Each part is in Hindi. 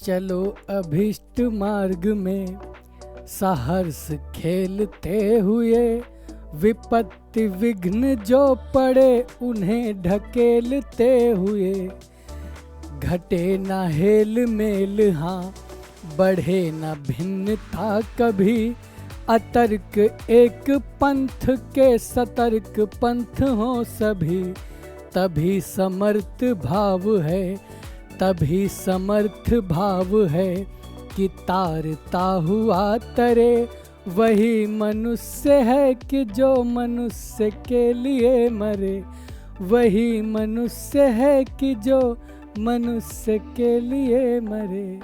चलो अभिष्ट मार्ग में सहर्ष खेलते हुए, विपत्ति विघ्न जो पड़े उन्हें ढकेलते हुए। घटे न हेल मेल हाँ, बढ़े न भिन्नता कभी, अतर्क एक पंथ के सतर्क पंथ हो सभी। तभी समर्थ भाव है, तभी समर्थ भाव है कि तारता हुआ तरे। वही मनुष्य है कि जो मनुष्य के लिए मरे। वही मनुष्य है कि जो मनुष्य के लिए मरे।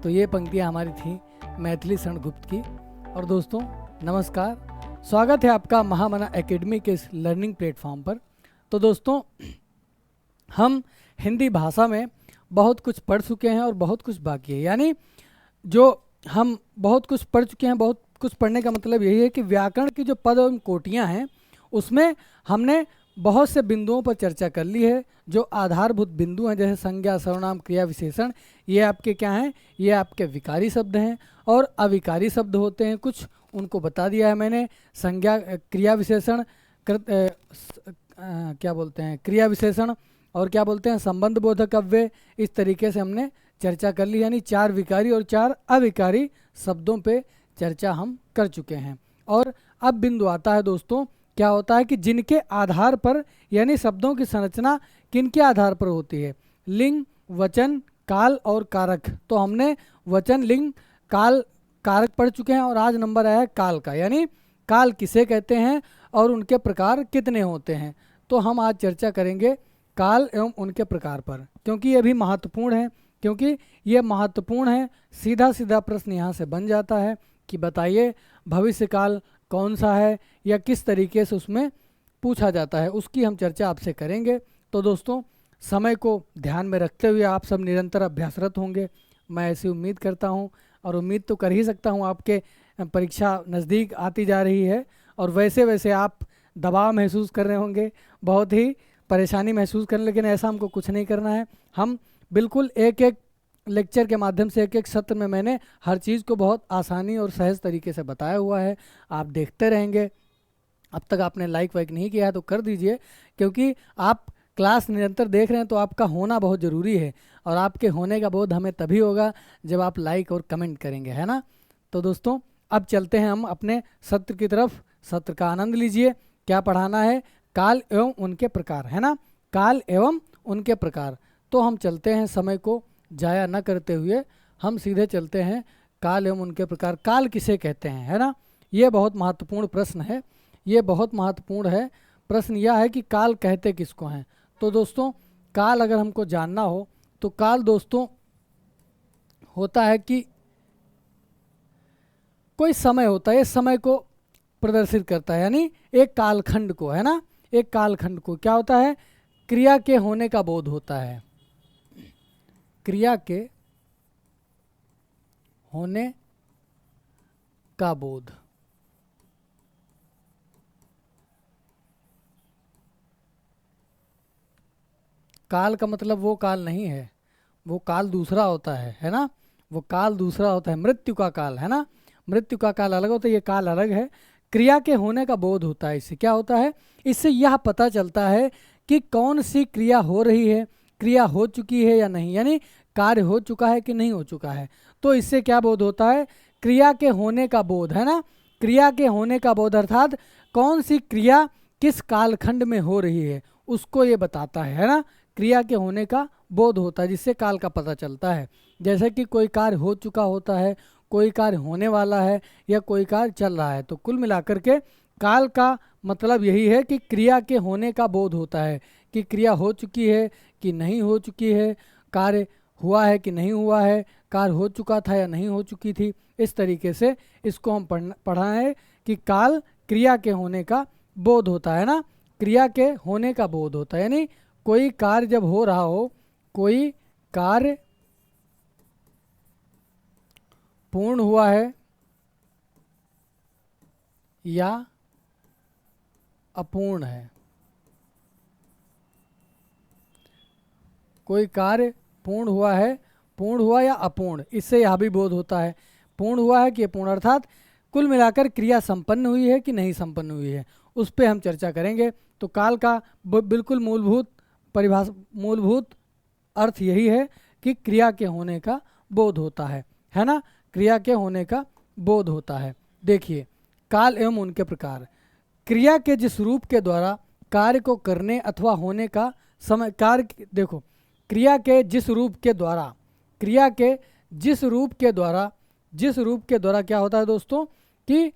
तो ये पंक्तियाँ हमारी थी मैथिली शरण गुप्त की। और दोस्तों नमस्कार, स्वागत है आपका महामना एकेडमी के इस लर्निंग प्लेटफॉर्म पर। तो दोस्तों हम हिंदी भाषा में बहुत कुछ पढ़ चुके हैं और बहुत कुछ बाकी है। यानी जो हम बहुत कुछ पढ़ चुके हैं, बहुत कुछ पढ़ने का मतलब यही है कि व्याकरण की जो पद एवं कोटियाँ हैं उसमें हमने बहुत से बिंदुओं पर चर्चा कर ली है। जो आधारभूत बिंदु हैं जैसे संज्ञा, सर्वनाम, क्रिया, विशेषण, ये आपके क्या हैं? ये आपके विकारी शब्द हैं। और अविकारी शब्द होते हैं कुछ, उनको बता दिया है मैंने। संज्ञा, क्रिया विशेषण, क्या बोलते हैं, क्रिया विशेषण, और क्या बोलते हैं, संबंध बोधक अव्यय। इस तरीके से हमने चर्चा कर ली। यानी 4 विकारी और 4 अविकारी शब्दों पे चर्चा हम कर चुके हैं। और अब बिंदु आता है दोस्तों, क्या होता है कि जिनके आधार पर, यानी शब्दों की संरचना किनके आधार पर होती है? लिंग, वचन, काल और कारक। तो हमने वचन, लिंग, काल, कारक पढ़ चुके हैं और आज नंबर आया है काल का। यानी काल किसे कहते हैं और उनके प्रकार कितने होते हैं। तो हम आज चर्चा करेंगे काल एवं उनके प्रकार पर, क्योंकि ये भी महत्वपूर्ण है। क्योंकि ये महत्वपूर्ण है, सीधा सीधा प्रश्न यहाँ से बन जाता है कि बताइए भविष्य काल कौन सा है या किस तरीके से उसमें पूछा जाता है, उसकी हम चर्चा आपसे करेंगे। तो दोस्तों समय को ध्यान में रखते हुए आप सब निरंतर अभ्यासरत होंगे, मैं ऐसी उम्मीद करता हूँ। और उम्मीद तो कर ही सकता हूँ, आपके परीक्षा नज़दीक आती जा रही है और वैसे वैसे आप दबाव महसूस कर रहे होंगे, बहुत ही परेशानी महसूस करें। लेकिन ऐसा हमको कुछ नहीं करना है। हम बिल्कुल एक एक लेक्चर के माध्यम से, एक एक सत्र में मैंने हर चीज़ को बहुत आसानी और सहज तरीके से बताया हुआ है। आप देखते रहेंगे। अब तक आपने लाइक वाइक नहीं किया है तो कर दीजिए, क्योंकि आप क्लास निरंतर देख रहे हैं तो आपका होना बहुत ज़रूरी है। और आपके होने का बोध हमें तभी होगा जब आप लाइक और कमेंट करेंगे, है ना। तो दोस्तों अब चलते हैं हम अपने सत्र की तरफ। सत्र का आनंद लीजिए। क्या पढ़ाना है? काल एवं उनके प्रकार, है ना। काल एवं उनके प्रकार। तो हम चलते हैं, समय को जाया न करते हुए हम सीधे चलते हैं काल एवं उनके प्रकार। काल किसे कहते हैं, है ना। ये बहुत महत्वपूर्ण प्रश्न है। ये बहुत महत्वपूर्ण है। प्रश्न यह है कि काल कहते किसको हैं। तो दोस्तों काल अगर हमको जानना हो तो काल दोस्तों होता है कि कोई समय होता है, इस समय को प्रदर्शित करता है। यानी एक कालखंड को, है ना। एक कालखंड को क्या होता है? क्रिया के होने का बोध होता है। क्रिया के होने का बोध। काल का मतलब वो काल नहीं है, वो काल दूसरा होता है ना। वो काल दूसरा होता है, मृत्यु का काल, है ना। मृत्यु का काल अलग होता है, ये काल अलग है। क्रिया के होने का बोध होता है। इससे क्या होता है? इससे यह पता चलता है कि कौन सी क्रिया हो रही है, क्रिया हो चुकी है या नहीं, यानी कार्य हो चुका है कि नहीं हो चुका है। तो इससे क्या बोध होता है? क्रिया के होने का बोध, है ना। क्रिया के होने का बोध अर्थात कौन सी क्रिया किस कालखंड में हो रही है उसको ये बताता है ना। क्रिया के होने का बोध होता है, जिससे काल का पता चलता है। जैसे कि कोई कार्य हो चुका होता है, कोई कार्य होने वाला है, या कोई कार्य चल रहा है। तो कुल मिलाकर के काल का मतलब यही है कि क्रिया के होने का बोध होता है, कि क्रिया हो चुकी है कि नहीं हो चुकी है, कार्य हुआ है कि नहीं हुआ है, कार्य हो चुका था या नहीं हो चुकी थी। इस तरीके से इसको हम पढ़ा है कि काल क्रिया के होने का बोध होता है ना। क्रिया के होने का बोध होता है, यानी कोई कार्य जब हो रहा हो, कोई कार्य पूर्ण हुआ है या अपूर्ण है, कोई कार्य पूर्ण हुआ है पूर्ण हुआ या अपूर्ण, इससे यह भी बोध होता है पूर्ण हुआ है कि अपूर्ण, अर्थात कुल मिलाकर क्रिया संपन्न हुई है कि नहीं संपन्न हुई है, उस पर हम चर्चा करेंगे। तो काल का बिल्कुल मूलभूत परिभाषा, मूलभूत अर्थ यही है कि क्रिया के होने का बोध होता है ना, क्रिया के होने का बोध होता है। देखिए काल एवं उनके प्रकार। क्रिया के जिस रूप के द्वारा कार्य को करने अथवा होने का समय, कार्य देखो, क्रिया के जिस रूप के द्वारा, क्रिया के जिस रूप के द्वारा, जिस रूप के द्वारा क्या होता है दोस्तों कि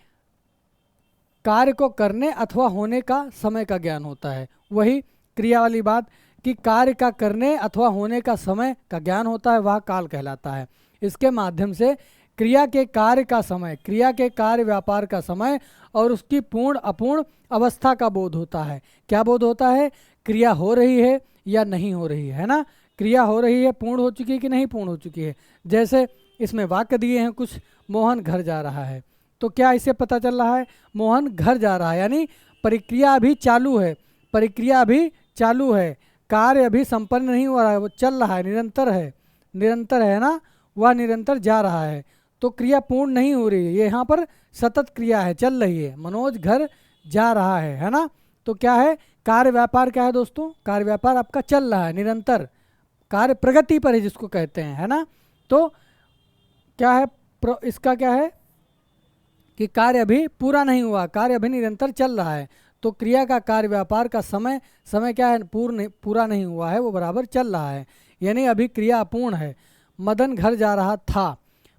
कार्य को करने अथवा होने का समय का ज्ञान होता है। वही क्रिया वाली बात कि कार्य का करने अथवा होने का समय का ज्ञान होता है, वह काल कहलाता है। इसके माध्यम से क्रिया के कार्य का समय, क्रिया के कार्य व्यापार का समय और उसकी पूर्ण अपूर्ण अवस्था का बोध होता है। क्या बोध होता है? क्रिया हो रही है या नहीं हो रही है ना, क्रिया हो रही है, पूर्ण हो चुकी है कि नहीं पूर्ण हो चुकी है। जैसे इसमें वाक्य दिए हैं कुछ, मोहन घर जा रहा है, तो क्या इससे पता चल रहा है मोहन घर जा रहा है, यानी प्रक्रिया अभी चालू है, प्रक्रिया अभी चालू है, कार्य अभी संपन्न नहीं हो रहा है, वो चल रहा है, निरंतर है, निरंतर है ना, वह निरंतर जा रहा है, तो क्रिया पूर्ण नहीं हो रही है, ये यहाँ पर सतत क्रिया है, चल रही है। मनोज घर जा रहा है ना, तो क्या है, कार्य व्यापार क्या है दोस्तों, कार्य व्यापार आपका चल रहा है, निरंतर कार्य प्रगति पर है जिसको कहते हैं, है ना। तो क्या है, इसका क्या है कि कार्य अभी पूरा नहीं हुआ, कार्य अभी निरंतर चल रहा है, तो क्रिया का कार्य व्यापार का समय, समय क्या है, पूरा नहीं हुआ है, वो बराबर चल रहा है, यानी अभी क्रिया अपूर्ण है। मदन घर जा रहा था,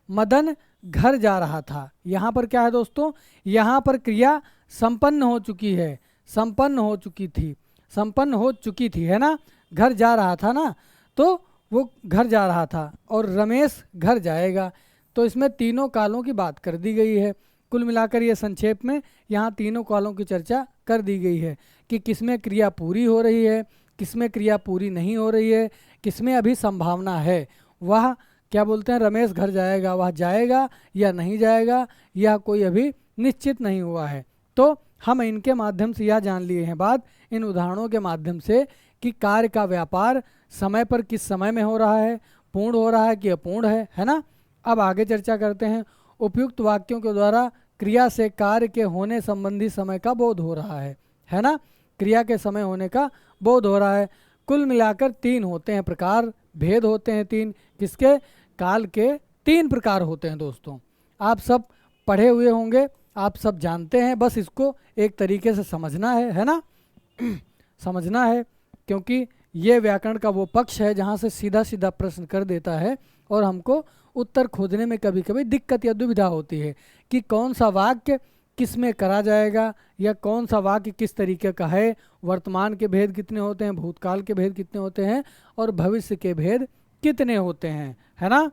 मदन घर जा रहा था, यहाँ पर क्या है दोस्तों, यहाँ पर क्रिया संपन्न हो चुकी है, संपन्न हो चुकी थी, संपन्न हो चुकी थी, है ना। घर जा रहा था ना, तो वो घर जा रहा था, और रमेश घर जाएगा, तो इसमें तीनों कालों की बात कर दी गई है। कुल मिलाकर ये संक्षेप में यहाँ तीनों कालों की चर्चा कर दी गई है कि किसमें क्रिया पूरी हो रही है, किसमें क्रिया पूरी नहीं हो रही है, किसमें अभी संभावना है। वह क्या बोलते हैं, रमेश घर जाएगा, वह जाएगा या नहीं जाएगा, यह कोई अभी निश्चित नहीं हुआ है। तो हम इनके माध्यम से यह जान लिए हैं बात, इन उदाहरणों के माध्यम से, कि कार्य का व्यापार समय पर किस समय में हो रहा है, पूर्ण हो रहा है कि अपूर्ण है ना। अब आगे चर्चा करते हैं। उपयुक्त वाक्यों के द्वारा क्रिया से कार्य के होने संबंधी समय का बोध हो रहा है ना, क्रिया के समय होने का बोध हो रहा है। कुल मिलाकर 3 होते हैं प्रकार, भेद होते हैं 3, किसके, काल के 3 प्रकार होते हैं दोस्तों। आप सब पढ़े हुए होंगे, आप सब जानते हैं, बस इसको एक तरीके से समझना है ना समझना है, क्योंकि ये व्याकरण का वो पक्ष है जहाँ से सीधा सीधा प्रश्न कर देता है और हमको उत्तर खोजने में कभी कभी दिक्कत या दुविधा होती है कि कौन सा वाक्य किस में करा जाएगा, या कौन सा वाक्य किस तरीके का है, वर्तमान के भेद कितने होते हैं, भूतकाल के भेद कितने होते हैं, और भविष्य के भेद कितने होते हैं, है ना।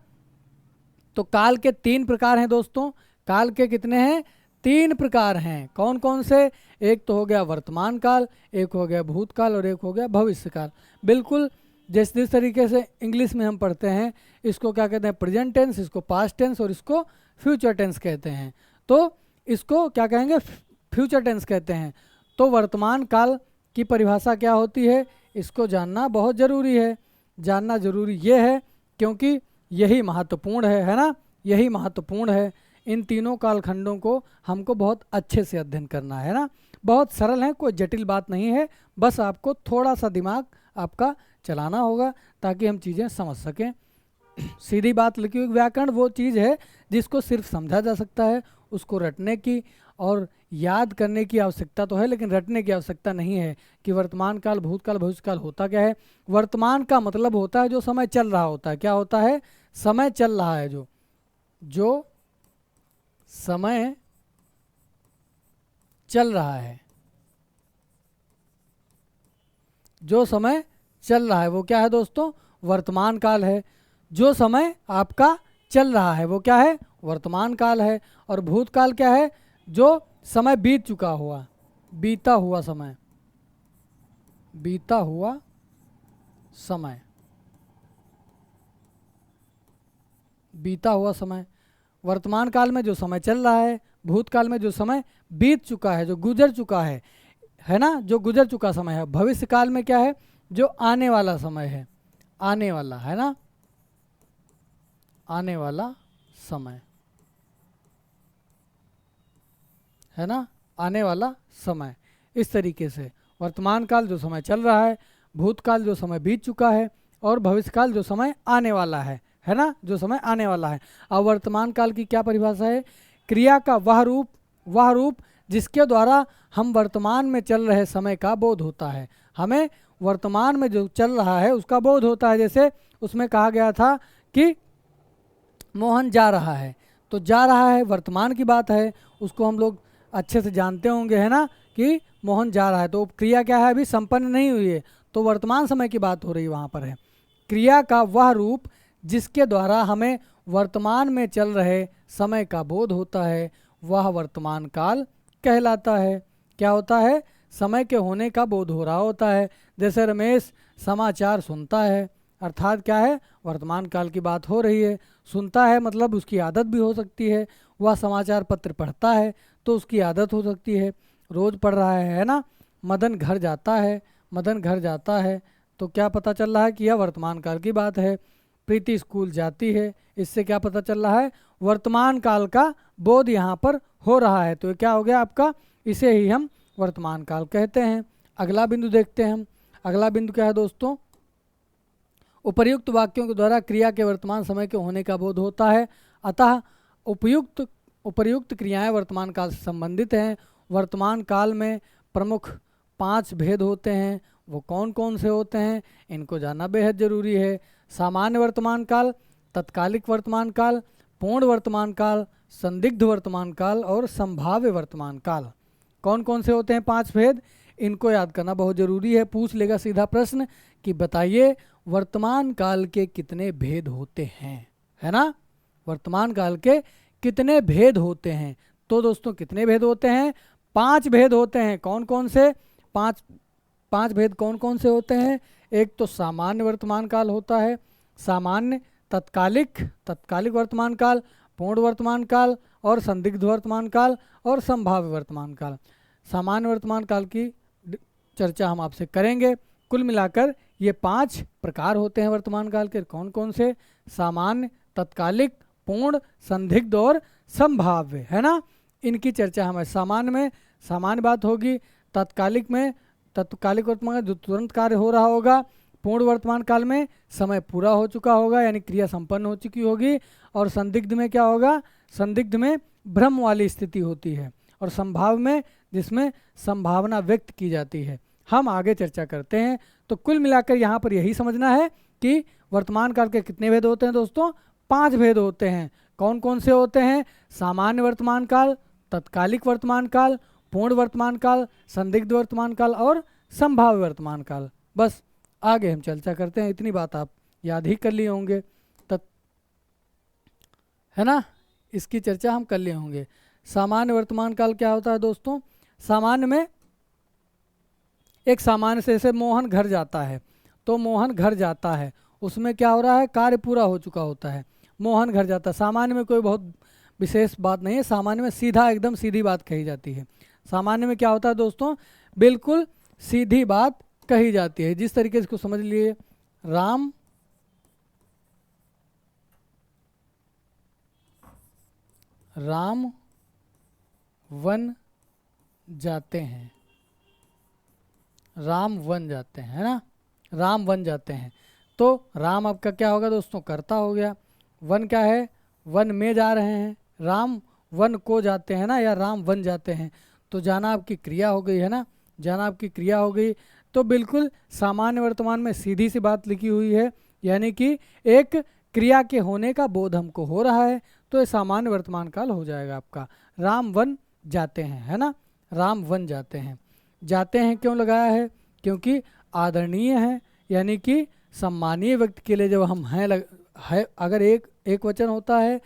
तो काल के 3 प्रकार हैं दोस्तों, काल के कितने हैं, 3 प्रकार हैं। कौन कौन से, एक तो हो गया वर्तमान काल, एक हो गया भूतकाल, और एक हो गया भविष्य काल। बिल्कुल जिस तरीके से इंग्लिश में हम पढ़ते हैं, इसको क्या कहते हैं, प्रेजेंट टेंस, इसको पास्ट टेंस, और इसको फ्यूचर टेंस कहते हैं। तो इसको क्या कहेंगे, फ्यूचर टेंस कहते हैं। तो वर्तमान काल की परिभाषा क्या होती है, इसको जानना बहुत ज़रूरी है। जानना ज़रूरी ये है क्योंकि यही महत्वपूर्ण है ना, यही महत्वपूर्ण है। इन तीनों कालखंडों को हमको बहुत अच्छे से अध्ययन करना है ना। बहुत सरल है, कोई जटिल बात नहीं है, बस आपको थोड़ा सा दिमाग आपका चलाना होगा ताकि हम चीज़ें समझ सकें। सीधी बात लिखी हुई व्याकरण वो चीज़ है जिसको सिर्फ समझा जा सकता है, उसको रटने की और याद करने की आवश्यकता तो है, लेकिन रटने की आवश्यकता नहीं है कि वर्तमान काल, भूतकाल, भविष्यकाल होता क्या है। वर्तमान का मतलब होता है जो समय चल रहा होता है। क्या होता है, समय चल रहा है, जो समय चल रहा है, जो समय चल रहा है वो क्या है दोस्तों, वर्तमान काल है। जो समय आपका चल रहा है वो क्या है, वर्तमान काल है। और भूतकाल क्या है, जो समय बीत चुका हुआ, बीता हुआ समय, बीता हुआ समय, बीता हुआ समय। वर्तमान काल में जो समय चल रहा है, भूतकाल में जो समय बीत चुका है, जो गुजर चुका है ना, जो गुजर चुका समय है। भविष्य काल में क्या है, जो आने वाला समय है, आने वाला, है ना। आने वाला समय, है ना, आने वाला समय। इस तरीके से वर्तमान काल जो समय चल रहा है, भूतकाल जो समय बीत चुका है, और भविष्यकाल जो समय आने वाला है ना, जो समय आने वाला है। अब वर्तमान काल की क्या परिभाषा है? क्रिया का वह रूप जिसके द्वारा हम वर्तमान में चल रहे समय का बोध होता है। हमें वर्तमान में जो चल रहा है उसका बोध होता है। जैसे उसमें कहा गया था कि मोहन जा रहा है, तो जा रहा है वर्तमान की बात है, उसको हम लोग अच्छे से जानते होंगे, है ना, कि मोहन जा रहा है। तो क्रिया क्या है? अभी संपन्न नहीं हुई है, तो वर्तमान समय की बात हो रही वहाँ पर है। क्रिया का वह रूप जिसके द्वारा हमें वर्तमान में चल रहे समय का बोध होता है, वह वर्तमान काल कहलाता है। क्या होता है? समय के होने का बोध हो रहा होता है। जैसे रमेश समाचार सुनता है, अर्थात क्या है? वर्तमान काल की बात हो रही है। सुनता है मतलब उसकी आदत भी हो सकती है। वह समाचार पत्र पढ़ता है तो उसकी आदत हो सकती है, रोज़ पढ़ रहा है ना। मदन घर जाता है तो क्या पता चल रहा है कि यह वर्तमान काल की बात है। प्रीति स्कूल जाती है, इससे क्या पता चल रहा है? वर्तमान काल का बोध यहाँ पर हो रहा है। तो ये क्या हो गया आपका? इसे ही हम वर्तमान काल कहते हैं। अगला बिंदु देखते हैं हम। अगला बिंदु क्या है दोस्तों? उपर्युक्त वाक्यों के द्वारा क्रिया के वर्तमान समय के होने का बोध होता है। अतः उपर्युक्त क्रियाएं वर्तमान काल से संबंधित हैं। वर्तमान काल में प्रमुख 5 भेद होते हैं। वो कौन कौन से होते हैं? इनको जानना बेहद ज़रूरी है। सामान्य वर्तमान काल, तत्कालिक वर्तमान काल, पूर्ण वर्तमान काल, संदिग्ध वर्तमान काल और संभाव्य वर्तमान काल। कौन कौन से होते हैं 5 भेद? इनको याद करना बहुत ज़रूरी है। पूछ लेगा सीधा प्रश्न कि बताइए वर्तमान काल के कितने भेद होते हैं, है ना। वर्तमान काल के कितने भेद होते हैं? तो दोस्तों कितने भेद होते हैं? 5 भेद होते हैं। कौन कौन से? पांच भेद कौन कौन से होते हैं? एक तो सामान्य वर्तमान काल होता है, सामान्य, तत्कालिक वर्तमान काल, पूर्ण वर्तमान काल और संदिग्ध वर्तमान काल और संभाव्य वर्तमान काल। सामान्य वर्तमान काल की चर्चा हम आपसे करेंगे। कुल मिलाकर ये 5 प्रकार होते हैं वर्तमान काल के। कौन कौन से? सामान्य, तत्कालिक, पूर्ण, संदिग्ध और संभाव्य, है ना। इनकी चर्चा हमें सामान्य में सामान्य बात होगी, तत्कालिक में तत्कालिक वर्तमान जो तुरंत कार्य हो रहा होगा, पूर्ण वर्तमान काल में समय पूरा हो चुका होगा यानी क्रिया संपन्न हो चुकी होगी, और संदिग्ध में क्या होगा? संदिग्ध में भ्रम वाली स्थिति होती है, और संभाव में जिसमें संभावना व्यक्त की जाती है। हम आगे चर्चा करते हैं। तो कुल मिलाकर यहाँ पर यही समझना है कि वर्तमान काल के कितने भेद होते हैं दोस्तों? 5 भेद होते हैं। कौन कौन से होते हैं? सामान्य वर्तमान काल, तत्कालिक वर्तमान काल, पूर्ण वर्तमान काल, संदिग्ध वर्तमान काल और संभाव्य वर्तमान काल। बस आगे हम चर्चा करते हैं। इतनी बात आप याद ही कर लिए होंगे, है ना। इसकी चर्चा हम कर लिए होंगे। सामान्य वर्तमान काल क्या होता है दोस्तों? सामान्य में एक सामान्य से जैसे मोहन घर जाता है, तो मोहन घर जाता है उसमें क्या हो रहा है? कार्य पूरा हो चुका होता है। मोहन घर जाता है, सामान्य में कोई बहुत विशेष बात नहीं है। सामान्य में सीधा एकदम सीधी बात कही जाती है। सामान्य में क्या होता है दोस्तों? बिल्कुल सीधी बात कही जाती है। जिस तरीके से इसको समझ लिए, राम वन जाते हैं, राम वन जाते हैं, है ना। राम वन जाते हैं, तो राम आपका क्या होगा दोस्तों? कर्ता हो गया। वन क्या है? वन में जा रहे हैं। राम वन को जाते हैं ना, या राम वन जाते हैं, तो जाना आपकी क्रिया हो गई, है ना। जाना आपकी क्रिया हो गई। तो बिल्कुल सामान्य वर्तमान में सीधी सी बात लिखी हुई है, यानी कि एक क्रिया के होने का बोध हमको हो रहा है, तो ये सामान्य वर्तमान काल हो जाएगा आपका। राम वन जाते हैं, है ना। राम वन जाते हैं। जाते हैं क्यों लगाया है? क्योंकि आदरणीय है, यानी कि सम्मानीय व्यक्ति के लिए जब हम है अगर एक वचन होता है,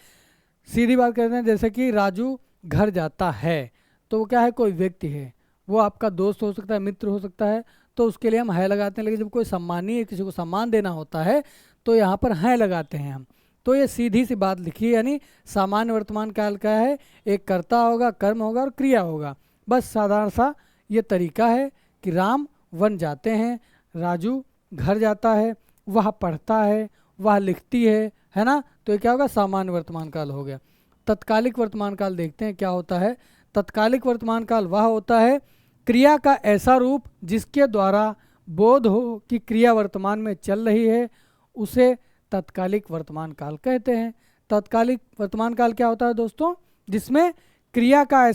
सीधी बात करते हैं, जैसे कि राजू घर जाता है, तो वो क्या है? कोई व्यक्ति है, वो आपका दोस्त हो सकता है, मित्र हो सकता है, तो उसके लिए हम है लगाते हैं। लेकिन जब कोई सम्मानीय किसी को सम्मान देना होता है तो यहाँ पर है लगाते हैं हम। तो ये सीधी सी बात लिखी है, यानी सामान्य वर्तमान काल का है, एक कर्ता होगा, कर्म होगा और क्रिया होगा। बस साधारण सा ये तरीका है कि राम वन जाते हैं, राजू घर जाता है, वह पढ़ता है, वह लिखती है ना। तो ये क्या होगा, सामान्य वर्तमान काल हो गया। तत्कालिक वर्तमान काल देखते हैं क्या होता है। तत्कालिक वर्तमान काल वह होता है क्रिया का ऐसा रूप जिसके द्वारा बोध हो कि क्रिया वर्तमान में चल रही है, उसे तत्कालिक वर्तमान काल कहते हैं। तत्कालिक वर्तमान काल क्या होता है दोस्तों, जिसमें क्रिया का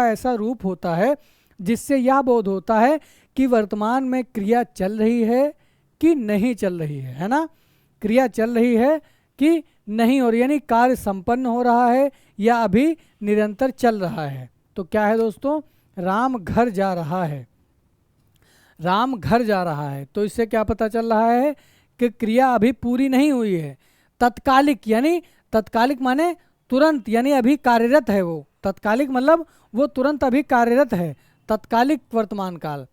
ऐसा रूप होता है जिससे यह बोध होता है कि वर्तमान में क्रिया चल रही है कि नहीं चल रही है ना, क्रिया चल रही है कि नहीं हो रही, यानी कार्य संपन्न हो रहा है या अभी निरंतर चल रहा है। तो क्या है दोस्तों, राम घर जा रहा है, राम घर जा रहा है, तो इससे क्या पता चल रहा है कि क्रिया अभी पूरी नहीं हुई है। तत्कालिक यानी तत्कालिक माने तुरंत, यानी अभी कार्यरत है वो। तत्कालिक मतलब वो तुरंत अभी कार्यरत है। तत्कालिक वर्तमान काल,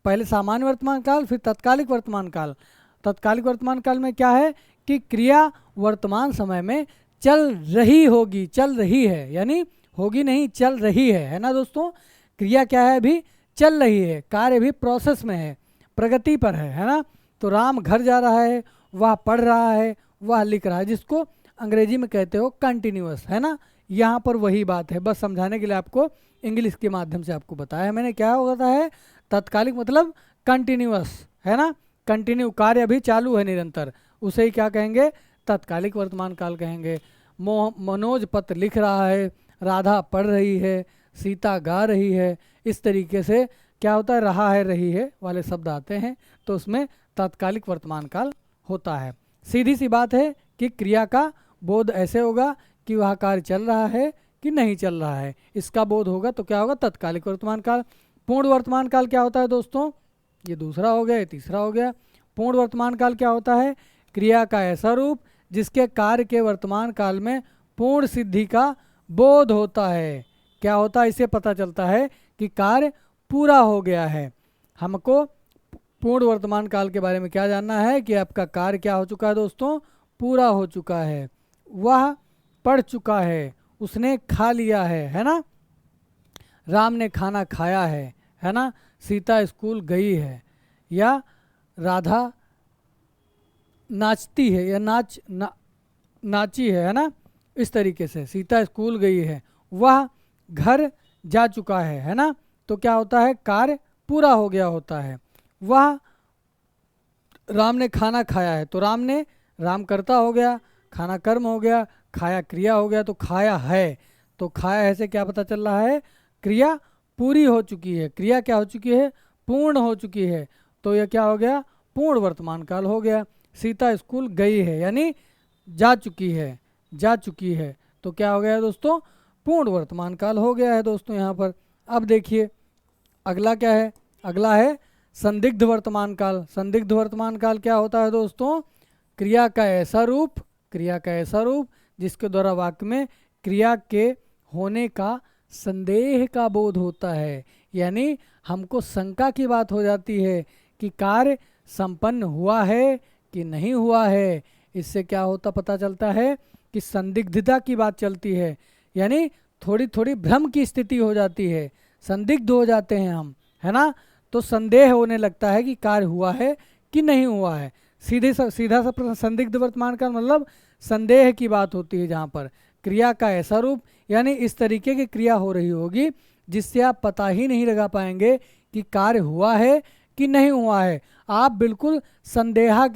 पहले सामान्य वर्तमान काल फिर तत्कालिक वर्तमान काल। तत्कालिक वर्तमान काल में क्या है कि क्रिया वर्तमान समय में चल रही होगी, चल रही है, यानी होगी नहीं, चल रही है ना दोस्तों। क्रिया क्या है, अभी चल रही है, कार्य भी प्रोसेस में है, प्रगति पर है ना। तो राम घर जा रहा है, वह पढ़ रहा है, वह लिख रहा है, जिसको अंग्रेजी में कहते हो कंटिन्यूअस, है ना। यहाँ पर वही बात है, बस समझाने के लिए आपको इंग्लिश के माध्यम से आपको बताया मैंने। क्या होता है तत्कालिक मतलब कंटिन्यूअस, है ना, कंटिन्यू, कार्य अभी चालू है निरंतर, उसे ही क्या कहेंगे, तत्कालिक वर्तमान काल कहेंगे। मनोज पत्र लिख रहा है, राधा पढ़ रही है, सीता गा रही है, इस तरीके से क्या होता है, रहा है रही है वाले शब्द आते हैं, तो उसमें तत्कालिक वर्तमान काल होता है। सीधी सी बात है कि क्रिया का बोध ऐसे होगा कि वह कार्य चल रहा है कि नहीं चल रहा है, इसका बोध होगा तो क्या होगा, तत्कालिक वर्तमान काल। पूर्ण वर्तमान काल क्या होता है दोस्तों, ये दूसरा हो गया, ये तीसरा हो गया। पूर्ण वर्तमान काल क्या होता है, क्रिया का ऐसा रूप जिसके कार्य के वर्तमान काल में पूर्ण सिद्धि का बोध होता है। क्या होता है, इससे पता चलता है कि कार्य पूरा हो गया है। हमको पूर्ण वर्तमान काल के बारे में क्या जानना है कि आपका कार्य क्या हो चुका है दोस्तों, पूरा हो चुका है, वह पढ़ चुका है, उसने खा लिया है ना, राम ने खाना खाया है ना, सीता स्कूल गई है, या राधा नाचती है या नाची है ना, इस तरीके से सीता स्कूल गई है, वह घर जा चुका है ना। तो क्या होता है, कार्य पूरा हो गया होता है। वह राम ने खाना खाया है, तो राम कर्ता हो गया, खाना कर्म हो गया, खाया क्रिया हो गया, तो खाया है, तो खाया है से क्या पता चल रहा है, क्रिया पूरी हो चुकी है, क्रिया क्या हो चुकी है, पूर्ण हो चुकी है, तो यह क्या हो गया, पूर्ण वर्तमान काल हो गया। सीता स्कूल गई है यानी जा चुकी है, तो क्या हो गया दोस्तों, पूर्ण वर्तमान काल हो गया है दोस्तों यहाँ पर। अब देखिए अगला क्या है, अगला है संदिग्ध वर्तमान काल। संदिग्ध वर्तमान काल क्या होता है दोस्तों, क्रिया का ऐसा रूप जिसके द्वारा वाक्य में क्रिया के होने का संदेह का बोध होता है, यानी हमको शंका की बात हो जाती है कि कार्य संपन्न हुआ है कि नहीं हुआ है। इससे क्या होता पता चलता है कि संदिग्धता की बात चलती है, यानी थोड़ी थोड़ी भ्रम की स्थिति हो जाती है, संदिग्ध हो जाते हैं हम, है ना। तो संदेह होने लगता है कि कार्य हुआ है कि नहीं हुआ है। सीधा सा संदिग्ध वर्तमान का मतलब संदेह की बात होती है, जहाँ पर क्रिया का ऐसा रूप यानी इस तरीके की क्रिया हो रही होगी जिससे आप पता ही नहीं लगा पाएंगे कि कार्य हुआ है कि नहीं हुआ है। आप बिल्कुल संदेह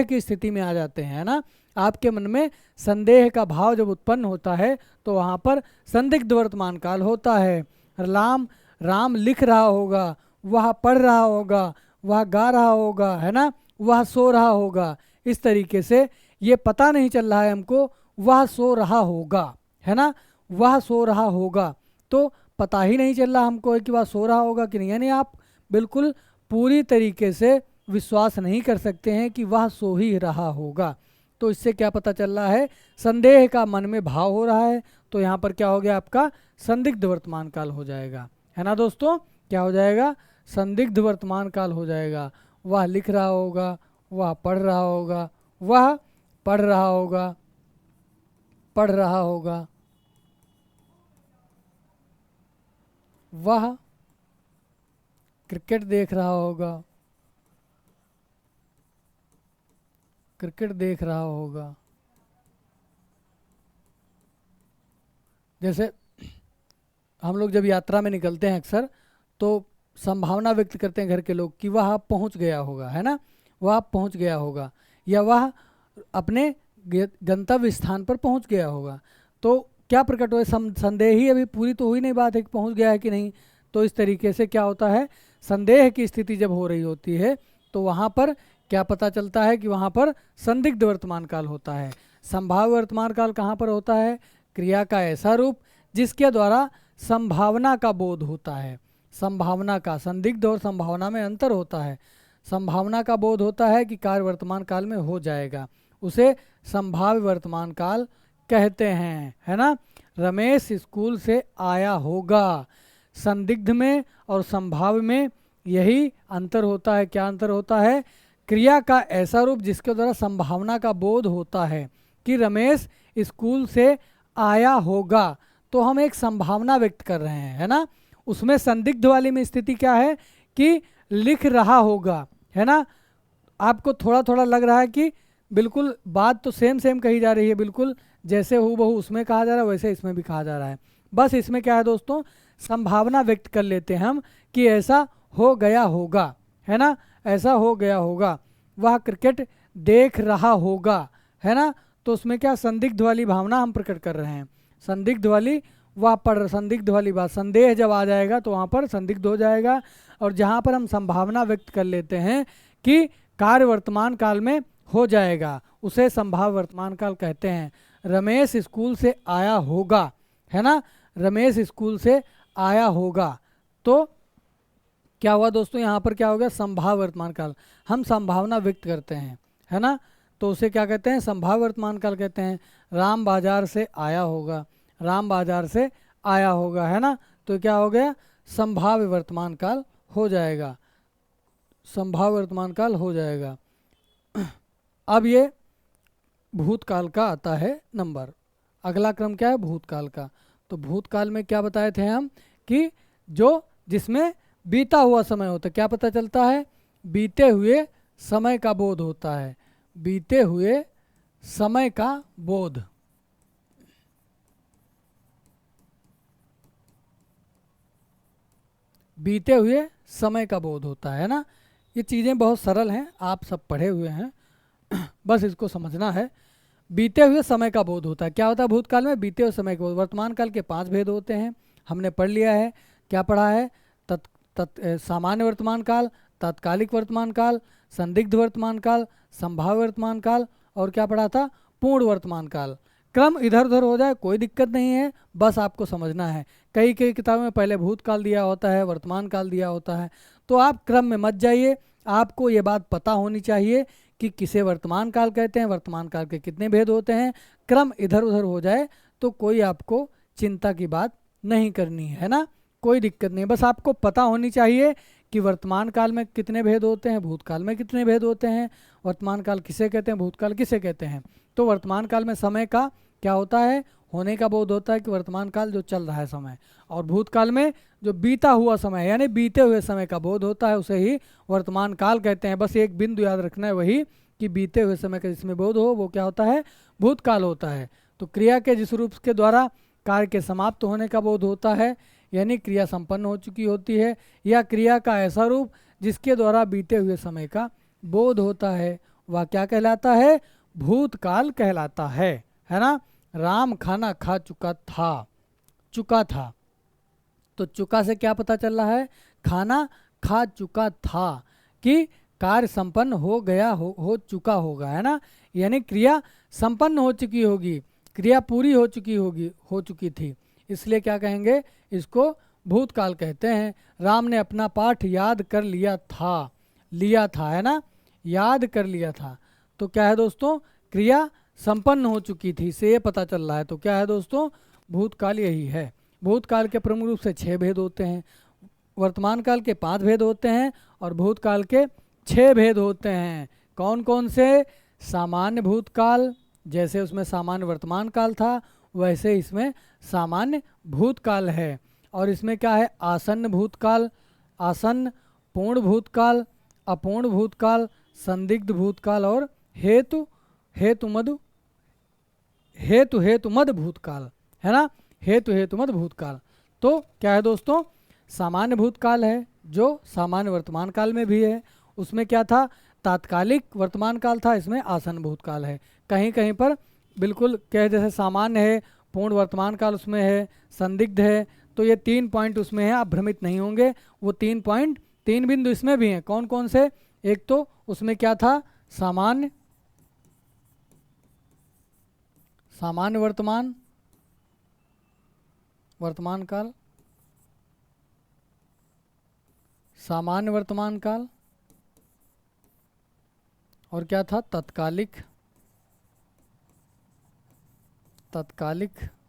की स्थिति में आ जाते हैं, है ना। आपके मन में संदेह का भाव जब उत्पन्न होता है तो वहाँ पर संदिग्ध वर्तमान काल होता है। राम लिख रहा होगा, वह पढ़ रहा होगा, वह गा रहा होगा, है ना, वह सो रहा होगा, इस तरीके से ये पता नहीं चल रहा है हमको, वह सो रहा होगा, है ना, वह सो रहा होगा, तो पता ही नहीं चल रहा हमको कि वह सो रहा होगा कि नहीं, यानी आप बिल्कुल पूरी तरीके से विश्वास नहीं कर सकते हैं कि वह सो ही रहा होगा। तो इससे क्या पता चल रहा है, संदेह का मन में भाव हो रहा है, तो यहाँ पर क्या हो गया, आपका संदिग्ध वर्तमान काल हो जाएगा, है ना दोस्तों। क्या हो जाएगा, संदिग्ध वर्तमान काल हो जाएगा। वह लिख रहा होगा, वह पढ़ रहा होगा, वह पढ़ रहा होगा, वह क्रिकेट देख रहा होगा, क्रिकेट देख रहा होगा। जैसे हम लोग जब यात्रा में निकलते हैं अक्सर, तो संभावना व्यक्त करते हैं घर के लोग कि वह पहुंच गया होगा, है ना, वह पहुंच गया होगा, या वह अपने गंतव्य स्थान पर पहुंच गया होगा। तो क्या प्रकट हुआ, संदेह ही, अभी पूरी तो हुई नहीं बात है कि पहुंच गया है कि नहीं। तो इस तरीके से क्या होता है, संदेह की स्थिति जब हो रही होती है तो वहाँ पर क्या पता चलता है कि वहाँ पर संदिग्ध वर्तमान काल होता है। संभाव्य वर्तमान काल कहाँ पर होता है, क्रिया का ऐसा रूप जिसके द्वारा संभावना का बोध होता है। संभावना का, संदिग्ध और संभावना में अंतर होता है। संभावना का बोध होता है कि कार्य वर्तमान काल में हो जाएगा, उसे संभाव्य वर्तमान काल कहते हैं, है ना। रमेश स्कूल से आया होगा, संदिग्ध में और संभाव्य में यही अंतर होता है। क्या अंतर होता है, क्रिया का ऐसा रूप जिसके द्वारा संभावना का बोध होता है कि रमेश स्कूल से आया होगा, तो हम एक संभावना व्यक्त कर रहे हैं, है ना। उसमें संदिग्ध वाली में स्थिति क्या है कि लिख रहा होगा, है ना। आपको थोड़ा थोड़ा लग रहा है कि बिल्कुल बात तो सेम सेम कही जा रही है, बिल्कुल जैसे हूबहू उसमें कहा जा रहा है वैसे इसमें भी कहा जा रहा है। बस इसमें क्या है दोस्तों, संभावना व्यक्त कर लेते हैं हम कि ऐसा हो गया होगा, है ना, ऐसा हो गया होगा। वह क्रिकेट देख रहा होगा, है ना। तो उसमें क्या संदिग्ध वाली भावना हम प्रकट कर रहे हैं, संदिग्ध वाली, वह पढ़, संदिग्ध वाली बात, संदेह जब आ जाएगा तो वहाँ पर संदिग्ध हो जाएगा। और जहाँ पर हम संभावना व्यक्त कर लेते हैं कि कार्य वर्तमान काल में हो जाएगा, उसे संभाव्य वर्तमान काल कहते हैं। रमेश स्कूल से आया होगा, है ना, रमेश स्कूल से आया होगा। तो क्या हुआ दोस्तों, यहाँ पर क्या हो गया, संभाव्य वर्तमान काल, हम संभावना व्यक्त करते हैं, है ना। तो उसे क्या कहते हैं, संभाव्य वर्तमान काल कहते हैं। राम बाजार से आया होगा, राम बाजार से आया होगा, है ना। तो क्या हो गया, संभाव्य वर्तमान काल हो जाएगा, संभाव्य वर्तमान काल हो जाएगा। अब ये भूतकाल का आता है नंबर। अगला क्रम क्या है, भूतकाल का। तो भूतकाल में क्या बताए थे हम कि जो जिसमें बीता हुआ समय होता है, क्या पता चलता है, बीते हुए समय का बोध होता है, बीते हुए समय का बोध। बीते हुए समय का बोध होता है ना। ये चीज़ें बहुत सरल हैं, आप सब पढ़े हुए हैं, बस इसको समझना है। बीते हुए समय का बोध होता है, क्या होता है भूतकाल में, बीते हुए समय का बोध। वर्तमान काल के 5 भेद होते हैं, हमने पढ़ लिया है। क्या पढ़ा है, सामान्य वर्तमान काल, तात्कालिक वर्तमान काल, संदिग्ध वर्तमान काल, संभाव्य वर्तमान काल, और क्या पढ़ा था, पूर्ण वर्तमान काल। क्रम इधर उधर हो जाए कोई दिक्कत नहीं है, बस आपको समझना है। कई कई किताबों में पहले भूतकाल दिया होता है, वर्तमान काल दिया होता है, तो आप क्रम में मत जाइए। आपको ये बात पता होनी चाहिए कि किसे वर्तमान काल कहते हैं, वर्तमान काल के कितने भेद होते हैं। क्रम इधर उधर हो जाए तो कोई आपको चिंता की बात नहीं करनी है ना, कोई दिक्कत नहीं। बस आपको पता होनी चाहिए कि वर्तमान काल में कितने भेद होते हैं, भूतकाल में कितने भेद होते हैं, वर्तमान काल किसे कहते हैं, भूतकाल किसे कहते हैं। तो वर्तमान काल में समय का क्या होता है, होने का बोध होता है कि वर्तमान काल जो चल रहा है समय, और भूतकाल में जो बीता हुआ समय यानी बीते हुए समय का बोध होता है, उसे ही वर्तमान काल कहते हैं। बस एक बिंदु याद रखना है, वही कि बीते हुए समय का जिसमें बोध हो वो क्या होता है, भूतकाल होता है। तो क्रिया के जिस रूप के द्वारा कार्य के समाप्त होने का बोध होता है, यानी क्रिया संपन्न हो चुकी होती है, या क्रिया का ऐसा रूप जिसके द्वारा बीते हुए समय का बोध होता है, वह क्या कहलाता है, भूतकाल कहलाता है ना। राम खाना खा चुका था, चुका था, तो चुका से क्या पता चल रहा है, खाना खा चुका था कि कार्य संपन्न हो गया, हो चुका होगा, है ना। यानी क्रिया संपन्न हो चुकी होगी, क्रिया पूरी हो चुकी होगी, हो चुकी थी, इसलिए क्या कहेंगे, इसको भूतकाल कहते हैं। राम ने अपना पाठ याद कर लिया था, लिया था, है ना, याद कर लिया था। तो क्या है दोस्तों, क्रिया संपन्न हो चुकी थी, से ये पता चल रहा है। तो क्या है दोस्तों, भूतकाल यही है। भूतकाल के प्रमुख रूप से 6 भेद होते हैं, वर्तमान काल के 5 भेद होते हैं, और भूतकाल के 6 भेद होते हैं। कौन कौन से, सामान्य भूतकाल, जैसे उसमें सामान्य वर्तमान काल था वैसे इसमें सामान्य भूतकाल है। और इसमें क्या है, आसन्न भूतकाल, आसन्न, पूर्ण भूतकाल, अपूर्ण भूतकाल, संदिग्ध भूतकाल और हेतु हेतुमद हेतुमद भूतकाल, है ना, हेतुमद भूतकाल। तो क्या है दोस्तों, सामान्य भूतकाल है जो सामान्य वर्तमान काल में भी है। उसमें क्या था, तात्कालिक वर्तमान काल था, इसमें आसन्न भूतकाल है। कहीं कहीं पर बिल्कुल क्या है, जैसे सामान्य है, पूर्ण वर्तमान काल उसमें है, संदिग्ध है। तो ये 3 पॉइंट उसमें है, आप भ्रमित नहीं होंगे। वो 3 पॉइंट, 3 बिंदु इसमें भी हैं। कौन कौन से, एक तो उसमें क्या था, सामान्य वर्तमान काल, सामान्य वर्तमान काल, और क्या था, तत्कालिक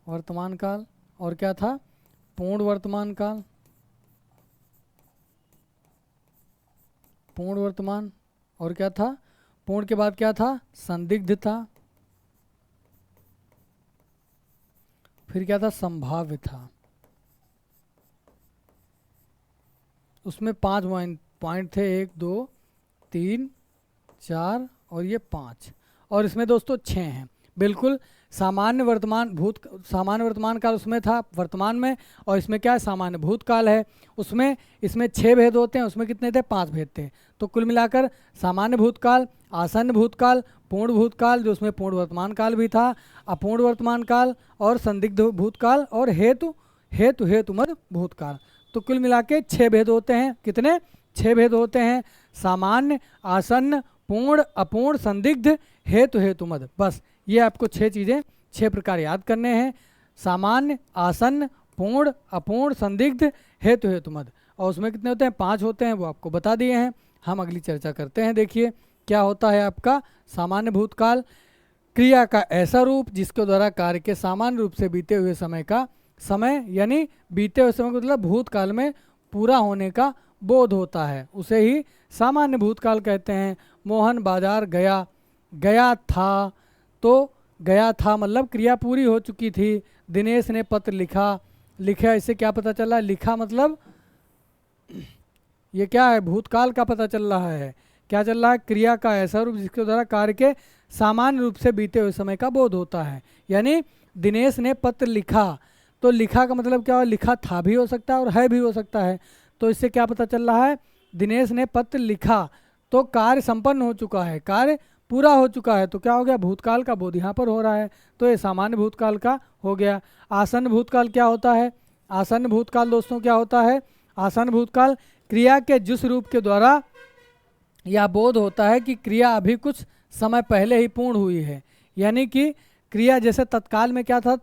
वर्तमान काल, और क्या था, पूर्ण वर्तमान काल, पूर्ण वर्तमान, और क्या था, पूर्ण के बाद क्या था, संदिग्ध था, फिर क्या था, संभाव्य था। उसमें 5 पॉइंट थे, 1 2 3 4 और ये 5, और इसमें दोस्तों 6 हैं। बिल्कुल सामान्य वर्तमान काल उसमें था वर्तमान में, और इसमें क्या है, सामान्य भूतकाल है। उसमें इसमें 6 भेद होते हैं, उसमें कितने थे, 5 भेद थे। तो कुल मिलाकर सामान्य भूतकाल, आसन्न भूतकाल, पूर्ण भूतकाल जो उसमें पूर्ण वर्तमान काल भी था, अपूर्ण वर्तमान काल, और संदिग्ध भूतकाल, और हेतुमद भूतकाल। तो कुल मिला के 6 भेद होते हैं। कितने, 6 भेद होते हैं, सामान्य, आसन्न, पूर्ण, अपूर्ण, संदिग्ध, हेतुमद। बस ये आपको 6 चीज़ें, 6 प्रकार याद करने हैं, सामान्य, आसन्न, पूर्ण, अपूर्ण, संदिग्ध, हेतुमद। और उसमें कितने होते हैं, 5 होते हैं, वो आपको बता दिए हैं। हम अगली चर्चा करते हैं। देखिए क्या होता है आपका सामान्य भूतकाल, क्रिया का ऐसा रूप जिसके द्वारा कार्य के सामान्य रूप से बीते हुए समय का समय, यानी बीते हुए समय का मतलब भूतकाल में पूरा होने का बोध होता है, उसे ही सामान्य भूतकाल कहते हैं। मोहन बाजार गया था, तो गया था मतलब क्रिया पूरी हो चुकी थी। दिनेश ने पत्र लिखा, इससे क्या पता चला, लिखा मतलब ये क्या है, भूतकाल का पता चल रहा है। क्या चल रहा है, क्रिया का ऐसा रूप जिसके द्वारा कार्य के सामान्य रूप से बीते हुए समय का बोध होता है। यानी दिनेश ने पत्र लिखा, तो लिखा का मतलब क्या हो, लिखा था भी हो सकता है और है भी हो सकता है। तो इससे क्या पता चल रहा है, दिनेश ने पत्र लिखा, तो कार्य संपन्न हो चुका है, कार्य पूरा हो चुका है। तो क्या हो गया, भूतकाल का बोध यहाँ पर हो रहा है। तो ये सामान्य भूतकाल का हो गया। आसन्न भूतकाल क्या होता है, आसन्न भूतकाल दोस्तों क्या होता है, आसन्न भूतकाल क्रिया के जिस रूप के द्वारा यह बोध होता है कि क्रिया अभी कुछ समय पहले ही पूर्ण हुई है। यानी कि क्रिया जैसे तत्काल में क्या था,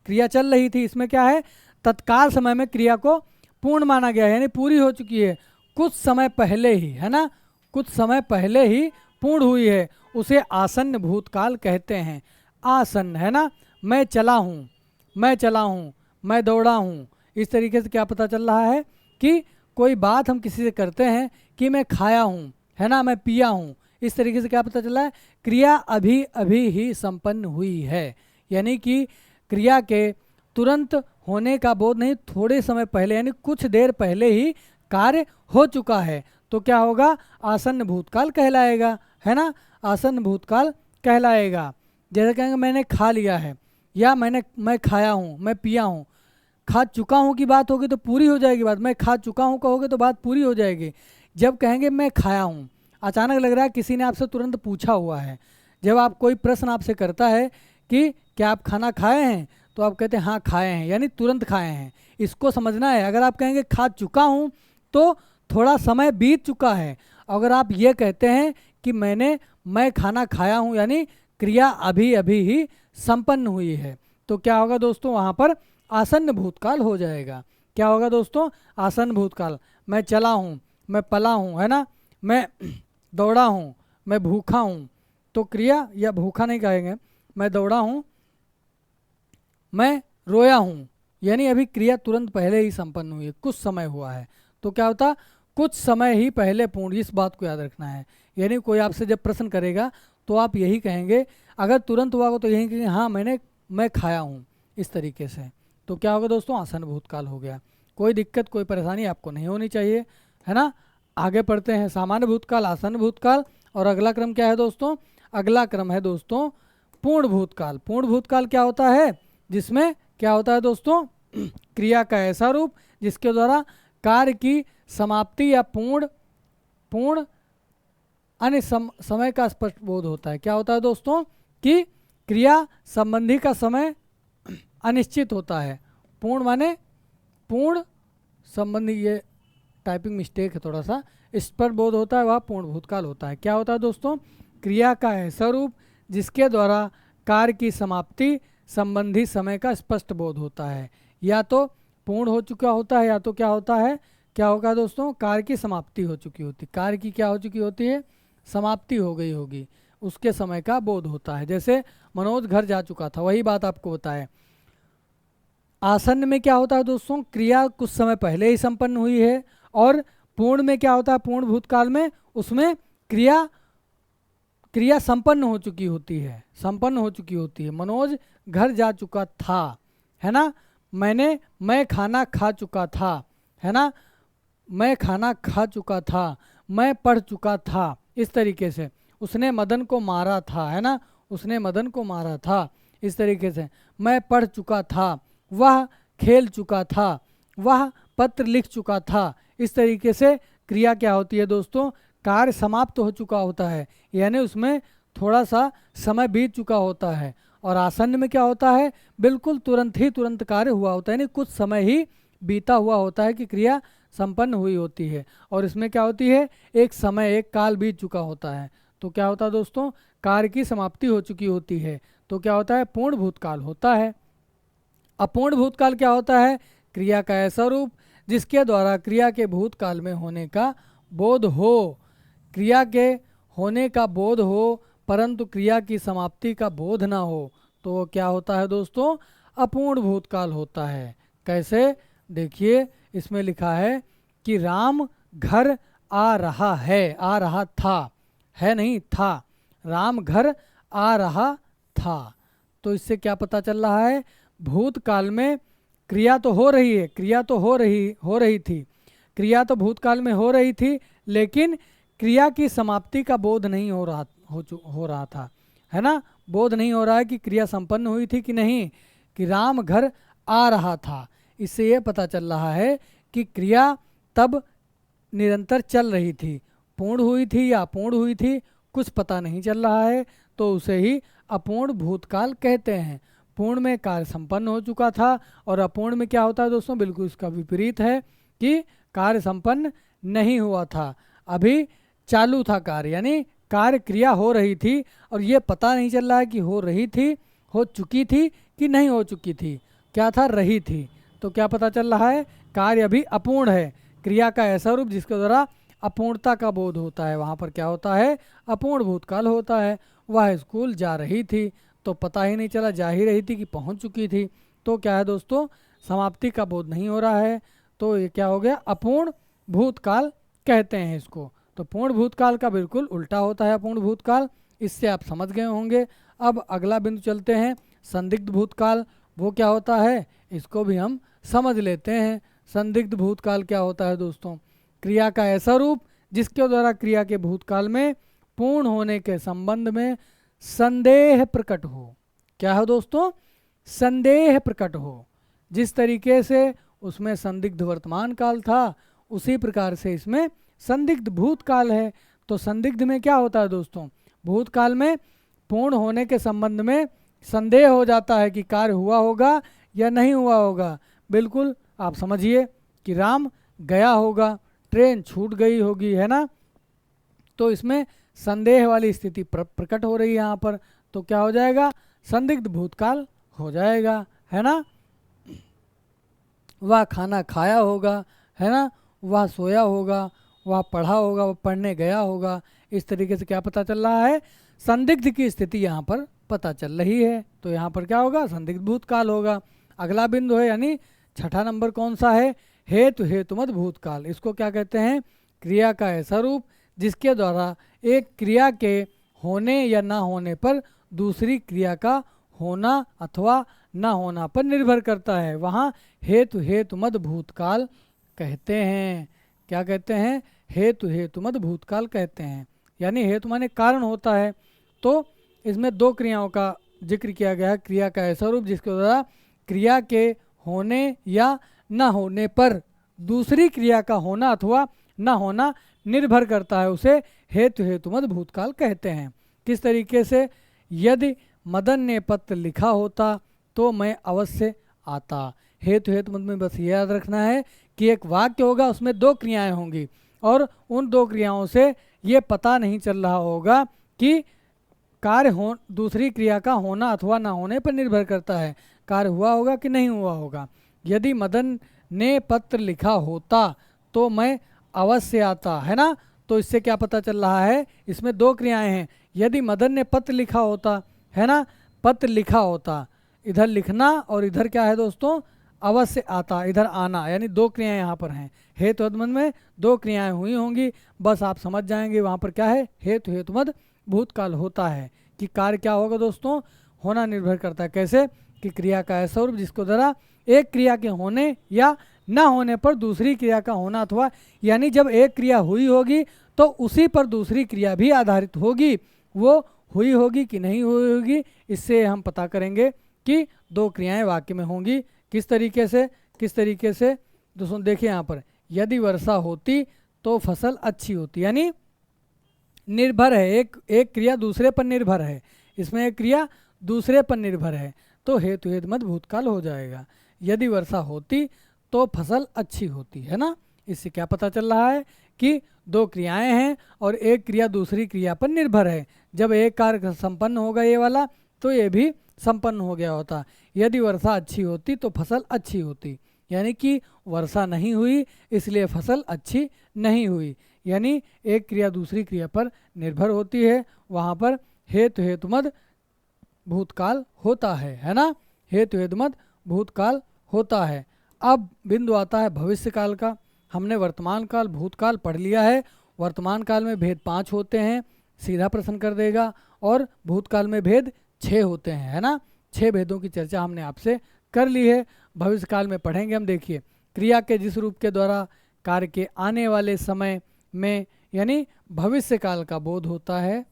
क्रिया चल रही थी, इसमें क्या है, तत्काल समय में क्रिया को पूर्ण माना गया है, यानी पूरी हो चुकी है, कुछ समय पहले ही, है ना, कुछ समय पहले ही पूर्ण हुई है, उसे आसन्न भूतकाल कहते हैं। आसन्न, है ना, मैं चला हूँ, मैं दौड़ा हूँ। इस तरीके से क्या पता चल रहा है कि कोई बात हम किसी से करते हैं कि मैं खाया हूँ, है ना, मैं पिया हूँ। इस तरीके से क्या पता चला है, क्रिया अभी अभी ही संपन्न हुई है। यानी कि क्रिया के तुरंत होने का बोध नहीं, थोड़े समय पहले यानी कुछ देर पहले ही कार्य हो चुका है। तो क्या होगा, आसन्न भूतकाल कहलाएगा, है ना, आसन्न भूतकाल कहलाएगा। जैसे कहेंगे मैंने खा लिया है, या मैं खाया हूँ, मैं पिया हूँ। खा चुका हूँ की बात होगी तो पूरी हो जाएगी बात, मैं खा चुका हूँ कहोगे तो बात पूरी हो जाएगी। जब कहेंगे मैं खाया हूँ, अचानक लग रहा है किसी ने आपसे तुरंत पूछा हुआ है। जब आप कोई प्रश्न आपसे करता है कि क्या आप खाना खाए हैं, तो आप कहते हैं हाँ खाए हैं, यानी तुरंत खाए हैं। इसको समझना है। अगर आप कहेंगे खा चुका हूँ तो थोड़ा समय बीत चुका है। अगर आप ये कहते हैं कि मैं खाना खाया हूँ, यानी क्रिया अभी अभी ही संपन्न हुई है। तो क्या होगा दोस्तों, वहाँ पर आसन्न भूतकाल हो जाएगा। क्या होगा दोस्तों, आसन्न भूतकाल। मैं चला हूँ, मैं पला हूँ, है ना, मैं दौड़ा हूँ, मैं भूखा हूँ। तो क्रिया, या भूखा नहीं कहेंगे, मैं दौड़ा हूँ, मैं रोया हूँ, यानी अभी क्रिया तुरंत पहले ही संपन्न हुई है, कुछ समय हुआ है। तो क्या होता, कुछ समय ही पहले पूर्ण। इस बात को याद रखना है। यानी कोई आपसे जब प्रश्न करेगा तो आप यही कहेंगे, अगर तुरंत हुआ हो तो यही कहेंगे हाँ मैं खाया हूँ, इस तरीके से। तो क्या होगा दोस्तों, आसन्न भूतकाल हो गया। कोई दिक्कत कोई परेशानी आपको नहीं होनी चाहिए, है ना। आगे पढ़ते हैं, सामान्य भूतकाल, आसन्न भूतकाल, और अगला क्रम क्या है दोस्तों, अगला क्रम है दोस्तों पूर्ण भूतकाल। पूर्ण भूतकाल क्या होता है, जिसमें क्या होता है दोस्तों, क्रिया का ऐसा रूप जिसके द्वारा कार्य की समाप्ति या पूर्ण अन्य समय का स्पष्ट बोध होता है। क्या होता है दोस्तों कि क्रिया संबंधी का समय अनिश्चित होता है। पूर्ण माने पूर्ण संबंधी, ये टाइपिंग मिस्टेक है थोड़ा सा, स्पष्ट बोध होता है, वह पूर्ण भूतकाल होता है। क्या होता है दोस्तों, क्रिया का ऐसा रूप जिसके द्वारा कार्य की समाप्ति संबंधी समय का स्पष्ट बोध होता है। या तो पूर्ण हो चुका होता है, या तो क्या होता है, क्या होगा दोस्तों, कार्य की समाप्ति हो चुकी होती, कार्य की क्या हो चुकी होती है, समाप्ति हो गई होगी, उसके समय का बोध होता है। जैसे मनोज घर जा चुका था, वही बात आपको बताएं। आसन्न में क्या होता है दोस्तों, क्रिया कुछ समय पहले ही संपन्न हुई है। और पूर्ण में क्या होता है, पूर्ण भूतकाल में उसमें क्रिया संपन्न हो चुकी होती है, संपन्न हो चुकी होती है। मनोज घर जा चुका था, है ना, मैं खाना खा चुका था, है ना, मैं खाना खा चुका था, मैं पढ़ चुका था, इस तरीके से। उसने मदन को मारा था, है ना, उसने मदन को मारा था, इस तरीके से। मैं पढ़ चुका था, वह खेल चुका था, वह पत्र लिख चुका था, इस तरीके से क्रिया क्या होती है दोस्तों, कार्य समाप्त हो चुका होता है, यानी उसमें थोड़ा सा समय बीत चुका होता है। और आसन्न में क्या होता है, बिल्कुल तुरंत कार्य हुआ होता है, यानी कुछ समय ही बीता हुआ होता है कि क्रिया संपन्न हुई होती है। और इसमें क्या होती है, एक समय, एक काल बीत चुका होता है। तो क्या होता है दोस्तों, कार्य की समाप्ति हो चुकी होती है, तो क्या होता है, पूर्ण भूतकाल होता है। अपूर्ण भूतकाल क्या होता है, क्रिया का ऐसा रूप जिसके द्वारा क्रिया के भूतकाल में होने का बोध हो, क्रिया के होने का बोध हो, परंतु क्रिया की समाप्ति का बोध ना हो, तो वो क्या होता है दोस्तों, अपूर्ण भूतकाल होता है। कैसे, देखिए इसमें लिखा है कि राम घर आ रहा है, आ रहा था, है नहीं था, राम घर आ रहा था। तो इससे क्या पता चल रहा है, भूतकाल में क्रिया तो हो रही है, क्रिया तो हो रही थी, क्रिया तो भूतकाल में हो रही थी, लेकिन क्रिया की समाप्ति का बोध नहीं हो रहा था, है ना, बोध नहीं हो रहा है कि क्रिया संपन्न हुई थी कि नहीं, कि राम घर आ रहा था। इससे ये पता चल रहा है कि क्रिया तब निरंतर चल रही थी, पूर्ण हुई थी या अपूर्ण हुई थी कुछ पता नहीं चल रहा है, तो उसे ही अपूर्ण भूतकाल कहते हैं। पूर्ण में कार्य संपन्न हो चुका था, और अपूर्ण में क्या होता है दोस्तों, बिल्कुल इसका विपरीत है कि कार्य संपन्न नहीं हुआ था, अभी चालू था कार्य, यानी कार्य क्रिया हो रही थी और ये पता नहीं चल रहा है कि हो रही थी, हो चुकी थी कि नहीं हो चुकी थी, क्या था, रही थी। तो क्या पता चल रहा है, कार्य अभी अपूर्ण है, क्रिया का ऐसा रूप जिसके द्वारा अपूर्णता का बोध होता है, वहाँ पर क्या होता है, अपूर्ण भूतकाल होता है। वह स्कूल जा रही थी, तो पता ही नहीं चला, जा ही रही थी कि पहुँच चुकी थी, तो क्या है दोस्तों, समाप्ति का बोध नहीं हो रहा है, तो ये क्या हो गया, अपूर्ण भूतकाल कहते हैं इसको। तो पूर्ण भूतकाल का बिल्कुल उल्टा होता है अपूर्ण भूतकाल, इससे आप समझ गए होंगे। अब अगला बिंदु चलते हैं, संदिग्ध भूतकाल, वो क्या होता है, इसको भी हम समझ लेते हैं। संदिग्ध भूतकाल क्या होता है दोस्तों, क्रिया का ऐसा रूप जिसके द्वारा क्रिया के भूतकाल में पूर्ण होने के संबंध में संदेह प्रकट हो। क्या है दोस्तों, संदेह प्रकट हो। जिस तरीके से उसमें संदिग्ध वर्तमान काल था, उसी प्रकार से इसमें संदिग्ध भूतकाल है। तो संदिग्ध में क्या होता है दोस्तों, भूतकाल में पूर्ण होने के संबंध में संदेह हो जाता है कि कार्य हुआ होगा या नहीं हुआ होगा। बिल्कुल आप समझिए कि राम गया होगा, ट्रेन छूट गई होगी, है ना, तो इसमें संदेह वाली स्थिति प्रकट हो रही है यहाँ पर, तो क्या हो जाएगा, संदिग्ध भूतकाल हो जाएगा, है ना। वह खाना खाया होगा, है ना, वह सोया होगा, वह पढ़ा होगा, वह पढ़ने गया होगा, इस तरीके से क्या पता चल रहा है, संदिग्ध की स्थिति यहाँ पर पता चल रही है, तो यहाँ पर क्या होगा, संदिग्ध भूतकाल होगा। अगला बिंदु है, यानी छठा नंबर कौन सा है, हेतुमत भूतकाल। इसको क्या कहते हैं, क्रिया का ऐसा रूप जिसके द्वारा एक क्रिया के होने या ना होने पर दूसरी क्रिया का होना अथवा ना होना पर निर्भर करता है, वहाँ हेतुमत भूतकाल कहते हैं। क्या कहते हैं, हेतुमत भूतकाल कहते हैं। यानी हेतु माने कारण होता है, तो इसमें दो क्रियाओं का जिक्र किया गया है। क्रिया का ऐसा रूप जिसके द्वारा क्रिया के होने या न होने पर दूसरी क्रिया का होना अथवा न होना निर्भर करता है, उसे हेतु हेतुमद भूतकाल कहते हैं। किस तरीके से? यदि मदन ने पत्र लिखा होता तो मैं अवश्य आता। हेतु हेतुमद में बस ये याद रखना है कि एक वाक्य होगा, उसमें दो क्रियाएं होंगी और उन दो क्रियाओं से ये पता नहीं चल रहा होगा कि कार्य हो दूसरी क्रिया का होना अथवा ना होने पर निर्भर करता है, कार्य हुआ होगा कि नहीं हुआ होगा। यदि मदन ने पत्र लिखा होता तो मैं अवश्य आता, है ना। तो इससे क्या पता चल रहा है? इसमें दो क्रियाएं हैं। यदि मदन ने पत्र लिखा होता, है ना, पत्र लिखा होता, इधर लिखना और इधर क्या है दोस्तों? अवश्य आता, इधर आना, यानी दो क्रियाएं यहाँ पर हैं। हेतु हेतुमद में दो क्रियाएं हुई होंगी, बस आप समझ जाएंगे वहाँ पर क्या है, हेतु हेतुमद भूतकाल होता है कि कार्य क्या होगा दोस्तों? होना निर्भर करता है। कैसे? कि क्रिया का ऐसा रूप जिसको द्वारा एक क्रिया के होने या ना होने पर दूसरी क्रिया का होना अथवा, यानी जब एक क्रिया हुई होगी तो उसी पर दूसरी क्रिया भी आधारित होगी, वो हुई होगी कि नहीं हुई होगी, इससे हम पता करेंगे कि दो क्रियाएं वाक्य में होंगी। किस तरीके से? किस तरीके से दोस्तों देखिए यहाँ पर, यदि वर्षा होती तो फसल अच्छी होती, यानी निर्भर है, एक क्रिया दूसरे पर निर्भर है, इसमें एक क्रिया दूसरे पर निर्भर है, तो हेतु हेतुमद भूतकाल हो जाएगा। यदि वर्षा होती तो फसल अच्छी होती, है ना। इससे क्या पता चल रहा है कि दो क्रियाएं हैं और एक क्रिया दूसरी क्रिया पर निर्भर है। जब एक कार्य संपन्न होगा ये वाला तो ये भी संपन्न हो गया होता। यदि वर्षा अच्छी होती तो फसल अच्छी होती, यानी कि वर्षा नहीं हुई इसलिए फसल अच्छी नहीं हुई, यानी एक क्रिया दूसरी क्रिया पर निर्भर होती है, वहाँ पर हेतु हेतुमद भूतकाल होता है ना। हेतु हेतुमद भूतकाल होता है। अब बिंदु आता है भविष्य काल का। हमने वर्तमान काल भूतकाल पढ़ लिया है। वर्तमान काल में भेद 5 होते हैं, सीधा प्रश्न कर देगा, और भूतकाल में भेद 6 होते हैं, है ना। 6 भेदों की चर्चा हमने आपसे कर ली है। भविष्य काल में पढ़ेंगे हम। देखिए, क्रिया के जिस रूप के द्वारा कार्य के आने वाले समय में यानी भविष्य काल का बोध होता है,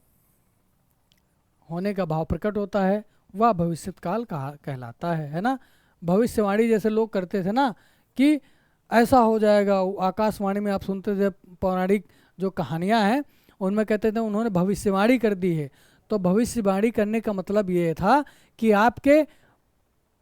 होने का भाव प्रकट होता है, वह भविष्य काल कहलाता है ना। भविष्यवाणी जैसे लोग करते थे ना कि ऐसा हो जाएगा, आकाशवाणी में आप सुनते थे, पौराणिक जो कहानियाँ हैं उनमें कहते थे उन्होंने भविष्यवाणी कर दी है। तो भविष्यवाणी करने का मतलब ये था कि आपके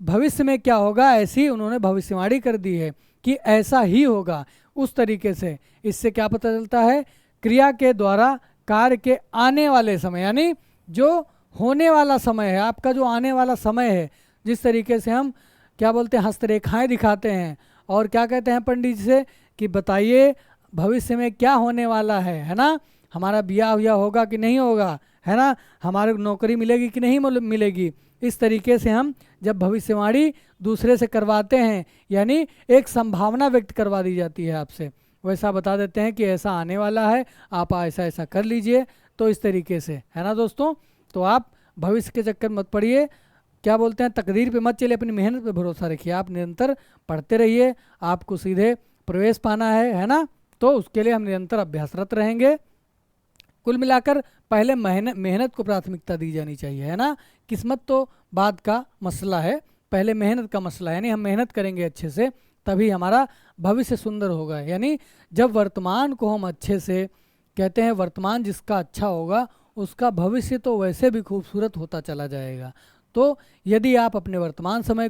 भविष्य में क्या होगा, ऐसी उन्होंने भविष्यवाणी कर दी है कि ऐसा ही होगा, उस तरीके से। इससे क्या पता चलता है? क्रिया के द्वारा कार्य के आने वाले समय, यानी जो होने वाला समय है, आपका जो आने वाला समय है, जिस तरीके से हम क्या बोलते हैं, हस्तरेखाएं दिखाते हैं और क्या कहते हैं पंडित जी से कि बताइए भविष्य में क्या होने वाला है ना। हमारा ब्याह हुआ होगा कि नहीं होगा, है ना, हमारे नौकरी मिलेगी कि नहीं मिलेगी। इस तरीके से हम जब भविष्यवाणी दूसरे से करवाते हैं, यानी एक संभावना व्यक्त करवा दी जाती है आपसे, वैसा बता देते हैं कि ऐसा आने वाला है, आप ऐसा ऐसा कर लीजिए। तो इस तरीके से, है ना दोस्तों। तो आप भविष्य के चक्कर मत पड़िए, क्या बोलते हैं, तकदीर पे मत चलिए, अपनी मेहनत पे भरोसा रखिए, आप निरंतर पढ़ते रहिए, आपको सीधे प्रवेश पाना है ना। तो उसके लिए हम निरंतर अभ्यासरत रहेंगे। कुल मिलाकर पहले मेहनत को प्राथमिकता दी जानी चाहिए, है ना। किस्मत तो बाद का मसला है, पहले मेहनत का मसला है, यानी हम मेहनत करेंगे अच्छे से तभी हमारा भविष्य सुंदर होगा। यानी जब वर्तमान को हम अच्छे से कहते हैं, वर्तमान जिसका अच्छा होगा उसका भविष्य तो वैसे भी खूबसूरत होता चला जाएगा। तो यदि आप अपने वर्तमान समय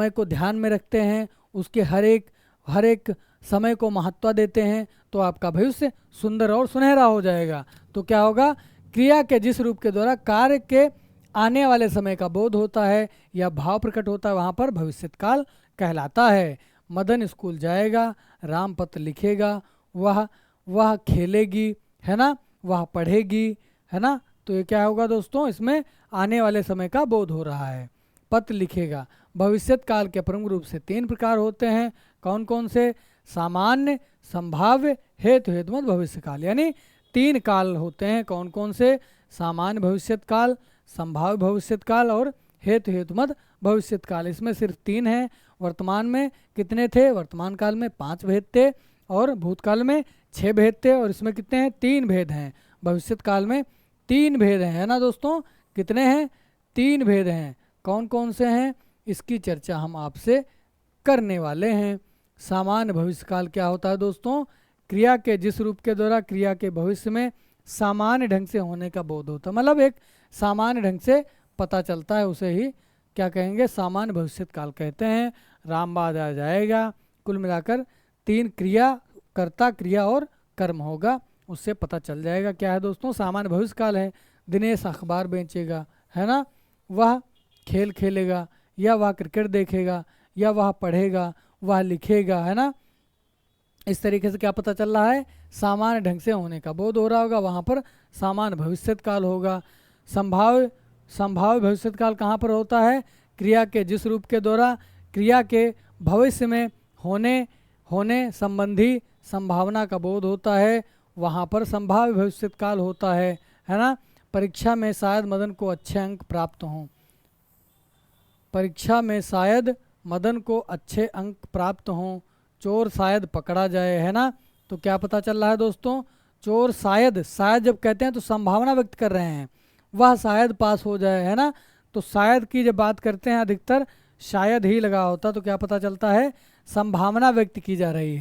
को ध्यान में रखते हैं, उसके हर एक समय को महत्व देते हैं, तो आपका भविष्य सुंदर और सुनहरा हो जाएगा। तो क्या होगा, क्रिया के जिस रूप के द्वारा कार्य के आने वाले समय का बोध होता है या भाव प्रकट होता है, वहाँ पर भविष्यकाल कहलाता है। मदन स्कूल जाएगा, राम पत्र लिखेगा, वह खेलेगी, है ना, वह पढ़ेगी, है ना। तो ये क्या होगा दोस्तों, इसमें आने वाले समय का बोध हो रहा है। पत्र लिखेगा, भविष्यत काल के प्रमुख रूप से 3 प्रकार होते हैं। कौन कौन से? सामान्य, संभाव्य, हेतु हेतुमद भविष्य काल, यानी 3 काल होते हैं। कौन कौन से? सामान्य भविष्यत काल, संभाव्य भविष्यत काल और हेतु हेतुमद भविष्यत काल। इसमें सिर्फ 3 हैं। वर्तमान में कितने थे? वर्तमान काल में 5 भेद थे और भूतकाल में 6 भेद थे, और इसमें कितने हैं? 3 भेद हैं। भविष्यत काल में 3 भेद हैं, है ना दोस्तों। कितने हैं? 3 भेद हैं। कौन कौन से हैं, इसकी चर्चा हम आपसे करने वाले हैं। सामान्य भविष्यकाल क्या होता है दोस्तों? क्रिया के जिस रूप के द्वारा क्रिया के भविष्य में सामान्य ढंग से होने का बोध होता है, मतलब एक सामान्य ढंग से पता चलता है, उसे ही क्या कहेंगे? सामान्य भविष्य काल कहते हैं। रामबाद आ जाएगा। कुल मिलाकर 3 क्रिया, कर्ता, क्रिया और कर्म होगा, उससे पता चल जाएगा क्या है दोस्तों? सामान्य भविष्य काल है। दिनेश अखबार बेचेगा, है ना, वह खेल खेलेगा, या वह क्रिकेट देखेगा, या वह पढ़ेगा, वह लिखेगा, है ना। इस तरीके से क्या पता चल रहा है? सामान्य ढंग से होने का बोध हो रहा होगा, वहाँ पर सामान्य भविष्यत काल होगा। संभाव्य भविष्यत काल कहाँ पर होता है? क्रिया के जिस रूप के द्वारा क्रिया के भविष्य में होने संबंधी संभावना का बोध होता है, वहाँ पर संभाव्य भविष्यत काल होता है ना। परीक्षा में शायद मदन को अच्छे अंक प्राप्त हों, परीक्षा में शायद मदन को अच्छे अंक प्राप्त हों, चोर शायद पकड़ा जाए, है ना। तो क्या पता चल रहा है दोस्तों? चोर शायद जब कहते हैं तो संभावना व्यक्त कर रहे हैं, वह शायद पास हो जाए, है ना। तो शायद की जब बात करते हैं अधिकतर शायद ही लगा होता, तो क्या पता चलता है? संभावना व्यक्त की जा रही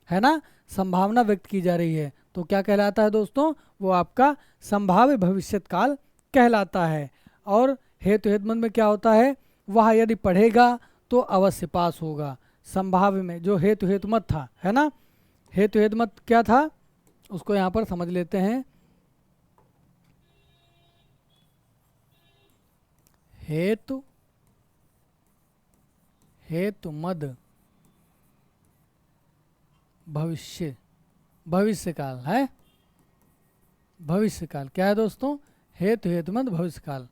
है ना, संभावना व्यक्त की जा रही है। तो क्या कहलाता है दोस्तों? वो आपका संभाव्य भविष्यत काल कहलाता है। और हेतु हेतुमत में क्या होता है? वह यदि पढ़ेगा तो अवश्य पास होगा। संभाव्य में जो हेतु हेतुमत था, है ना, हेतु हेतुमत क्या था उसको यहाँ पर समझ लेते हैं। हेतु हेतुमद भविष्य काल है। भविष्य काल क्या है दोस्तों? हेतु हेतुमद भविष्य काल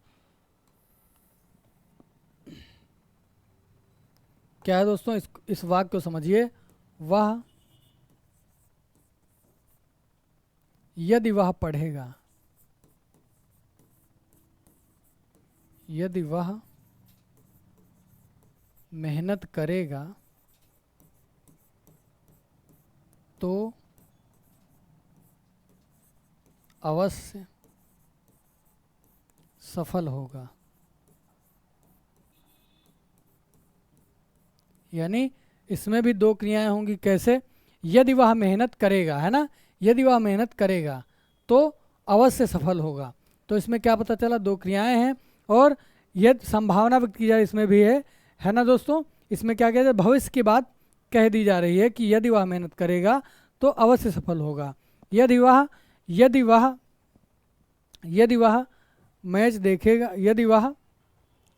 क्या है दोस्तों? इस वाक्य को समझिए। वह यदि वह पढ़ेगा, यदि वह मेहनत करेगा तो अवश्य सफल होगा। यानी इसमें भी 2 क्रियाएं होंगी। कैसे? यदि वह मेहनत करेगा, है ना, यदि वह मेहनत करेगा तो अवश्य सफल होगा। तो इसमें क्या पता चला? 2 क्रियाएं हैं और यदि संभावना व्यक्त की जाए इसमें भी है ना दोस्तों। इसमें क्या कहते हैं? भविष्य की बात कह दी जा रही है कि यदि वह मेहनत करेगा तो अवश्य सफल होगा। यदि वह मैच देखेगा, यदि वह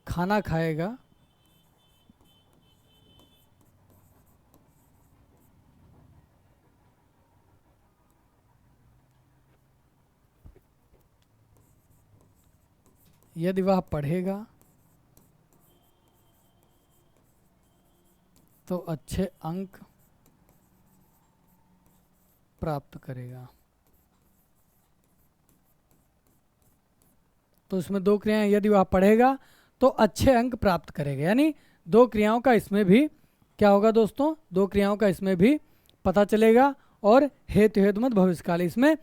खाना खाएगा, यदि वह पढ़ेगा तो अच्छे अंक प्राप्त करेगा। तो इसमें 2 क्रियाएं, यदि वह पढ़ेगा तो अच्छे अंक प्राप्त करेगा, यानी 2 क्रियाओं का इसमें भी क्या होगा दोस्तों? 2 क्रियाओं का इसमें भी पता चलेगा। और हेतु हेतुमत भविष्यकाल इसमें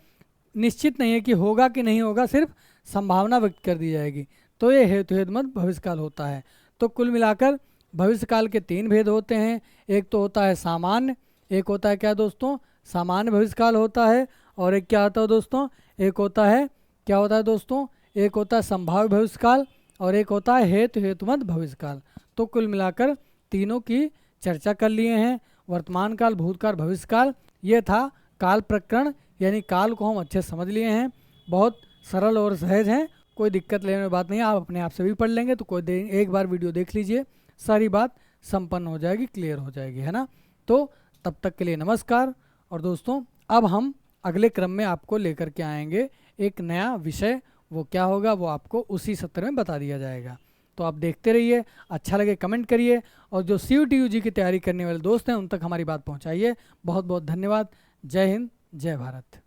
निश्चित नहीं है कि होगा कि नहीं होगा, सिर्फ संभावना व्यक्त कर दी जाएगी। तो ये हेतु हेतुमत भविष्यकाल होता है। तो कुल मिलाकर भविष्यकाल के 3 भेद होते हैं। एक तो होता है सामान्य, एक होता है क्या दोस्तों? सामान्य भविष्यकाल होता है, और एक क्या होता है दोस्तों? एक होता है क्या होता है दोस्तों? एक होता है संभाव्य भविष्यकाल और एक होता है हेतु हेतुमत भविष्यकाल। तो कुल मिलाकर तीनों की चर्चा कर लिए हैं। वर्तमान काल, भूतकाल, भविष्यकाल, ये था काल प्रकरण, यानी काल को हम अच्छे समझ लिए हैं। बहुत सरल और सहज हैं, कोई दिक्कत लेने वाली बात नहीं है। आप अपने आप से भी पढ़ लेंगे तो एक बार वीडियो देख लीजिए, सारी बात संपन्न हो जाएगी, क्लियर हो जाएगी, है ना। तो तब तक के लिए नमस्कार। और दोस्तों अब हम अगले क्रम में आपको लेकर के आएंगे एक नया विषय। वो क्या होगा वो आपको उसी सत्र में बता दिया जाएगा। तो आप देखते रहिए, अच्छा लगे कमेंट करिए, और जो CUT UG की तैयारी करने वाले दोस्त हैं उन तक हमारी बात पहुंचाइए। बहुत बहुत धन्यवाद। जय हिंद, जय भारत।